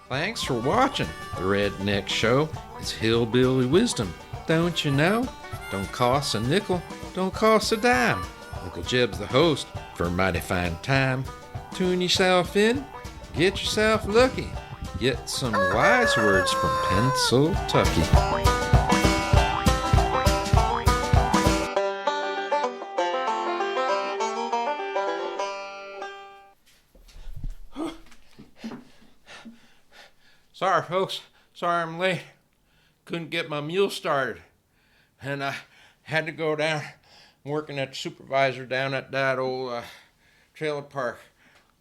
Thanks for watching the Redneck Show. It's Hillbilly Wisdom. Don't you know? Don't cost a nickel, don't cost a dime. Uncle Jeb's the host for a mighty fine time. Tune yourself in, get yourself lucky. Get some wise words from Pennsyltucky. Sorry, folks. Sorry I'm late. Couldn't get my mule started. And I had to go down working at the supervisor down at that old trailer park.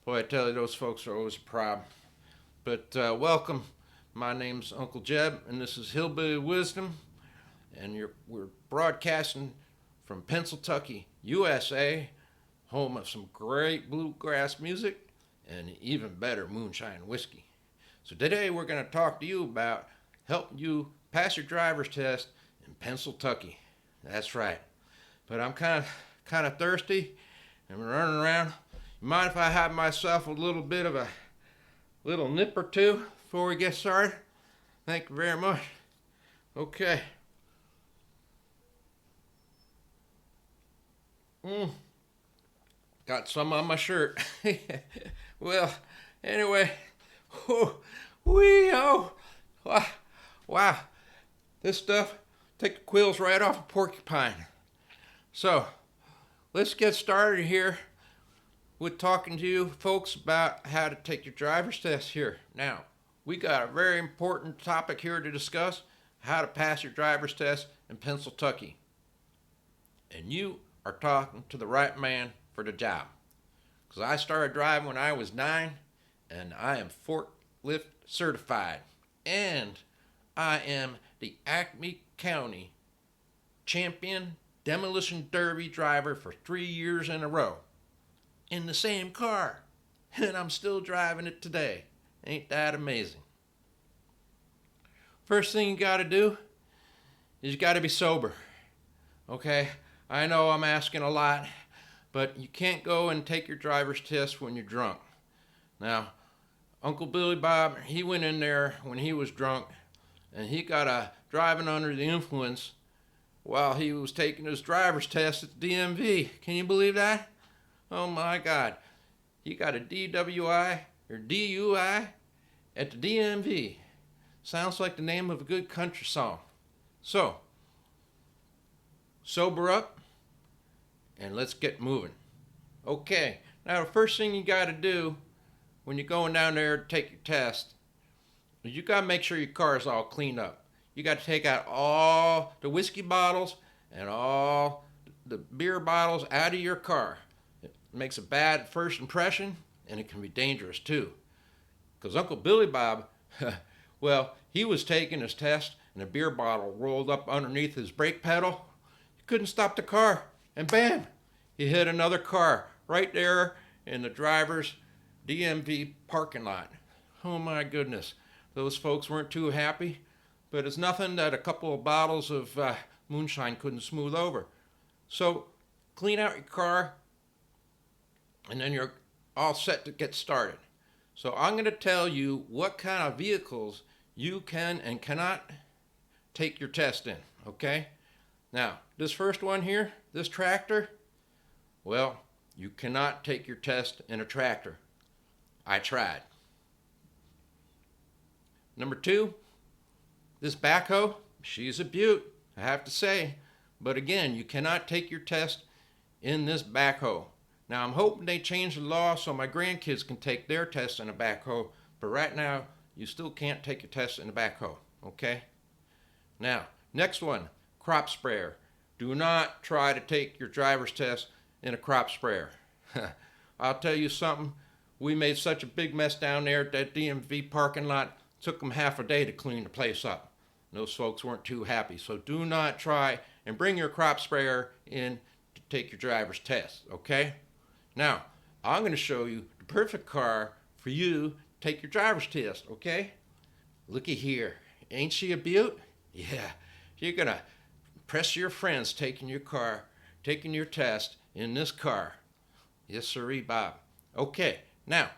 Boy, I tell you, those folks are always a problem. But welcome. My name's Uncle Jeb, and this is Hillbilly Wisdom. And we're broadcasting from Pennsyltucky, USA, home of some great bluegrass music and even better moonshine whiskey. So today we're going to talk to you about helping you pass your driver's test in Pennsyltucky. That's right. But I'm kind of thirsty and running around. You mind if I have myself a little bit of a little nip or two before we get started? Thank you very much. Okay. Got some on my shirt. Well, anyway. Oh, wow, this stuff take the quills right off a porcupine. So, let's get started here with talking to you folks about how to take your driver's test here. Now, we got a very important topic here to discuss, how to pass your driver's test in Pennsyltucky. And you are talking to the right man for the job. Because I started driving when I was 9, and I am forklift certified, and I am the Acme County champion demolition derby driver for 3 years in a row in the same car, and I'm still driving it today. Ain't that amazing? First thing you got to do is you got to be sober. Okay, I know I'm asking a lot, but you can't go and take your driver's test when you're drunk. Now, Uncle Billy Bob, he went in there when he was drunk, and he got a driving under the influence while he was taking his driver's test at the DMV. Can you believe that? Oh my God. He got a DWI or DUI at the DMV. Sounds like the name of a good country song. So, sober up and let's get moving. Okay, now the first thing you got to do when you're going down there to take your test, you got to make sure your car is all cleaned up. You got to take out all the whiskey bottles and all the beer bottles out of your car. It makes a bad first impression, and it can be dangerous too. Because Uncle Billy Bob, well, he was taking his test, and a beer bottle rolled up underneath his brake pedal. He couldn't stop the car, and bam, he hit another car right there in the driver's DMV parking lot. Oh my goodness, those folks weren't too happy, but it's nothing that a couple of bottles of moonshine couldn't smooth over. So clean out your car, and then you're all set to get started. So I'm going to tell you what kind of vehicles you can and cannot take your test in, okay? Now, this first one here, this tractor, well, you cannot take your test in a tractor. I tried. Number 2, this backhoe, she's a beaut, I have to say. But again, you cannot take your test in this backhoe. Now, I'm hoping they change the law so my grandkids can take their test in a backhoe. But right now, you still can't take your test in a backhoe, okay? Now, next one, crop sprayer. Do not try to take your driver's test in a crop sprayer. I'll tell you something. We made such a big mess down there at that DMV parking lot. Took them half a day to clean the place up. Those folks weren't too happy. So do not try and bring your crop sprayer in to take your driver's test, okay? Now, I'm going to show you the perfect car for you to take your driver's test, okay? Looky here. Ain't she a beaut? Yeah. You're going to impress your friends taking your test in this car. Yes, sirree, Bob. Okay. Now,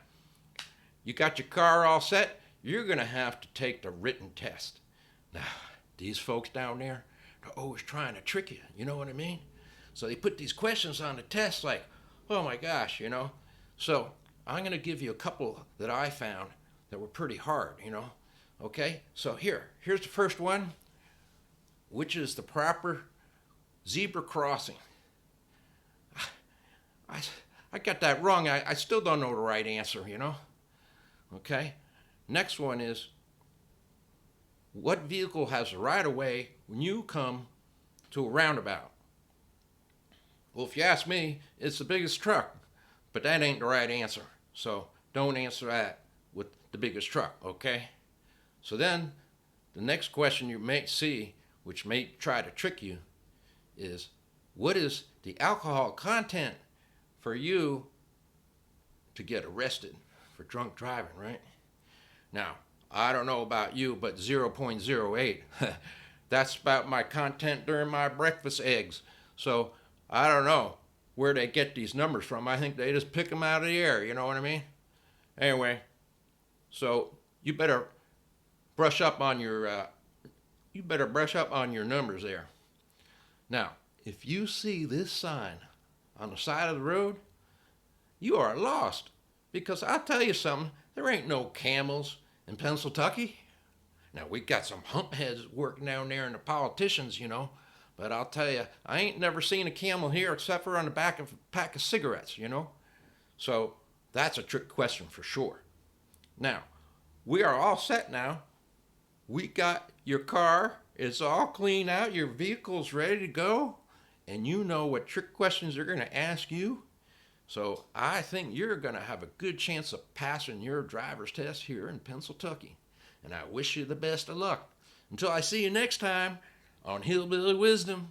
you got your car all set. you're going to have to take the written test. Now, these folks down there, they're always trying to trick you, you know what I mean? So they put these questions on the test like, oh my gosh, you know? So I'm going to give you a couple that I found that were pretty hard, you know? Okay, so here's the first one. Which is the proper zebra crossing? I got that wrong. I still don't know the right answer, you know? Okay, next one is, what vehicle has the right of way when you come to a roundabout? Well, if you ask me, it's the biggest truck, but that ain't the right answer. So don't answer that with the biggest truck, okay? So then the next question you may see, which may try to trick you, is what is the alcohol content for you to get arrested for drunk driving, right? Now, I don't know about you, but 0.08, that's about my content during my breakfast eggs. So I don't know where they get these numbers from. I think they just pick them out of the air, you know what I mean? Anyway, so you better brush up on your numbers there. Now, if you see this sign on the side of the road, you are lost. Because I'll tell you something, there ain't no camels in Pennsyltucky. Now, we got some humpheads working down there and the politicians, you know. But I'll tell you, I ain't never seen a camel here except for on the back of a pack of cigarettes, you know. So that's a trick question for sure. Now, we are all set now. We got your car, it's all clean out, your vehicle's ready to go, and you know what trick questions they're going to ask you. So I think you're going to have a good chance of passing your driver's test here in Pennsyltucky. And I wish you the best of luck. Until I see you next time on Hillbilly Wisdom.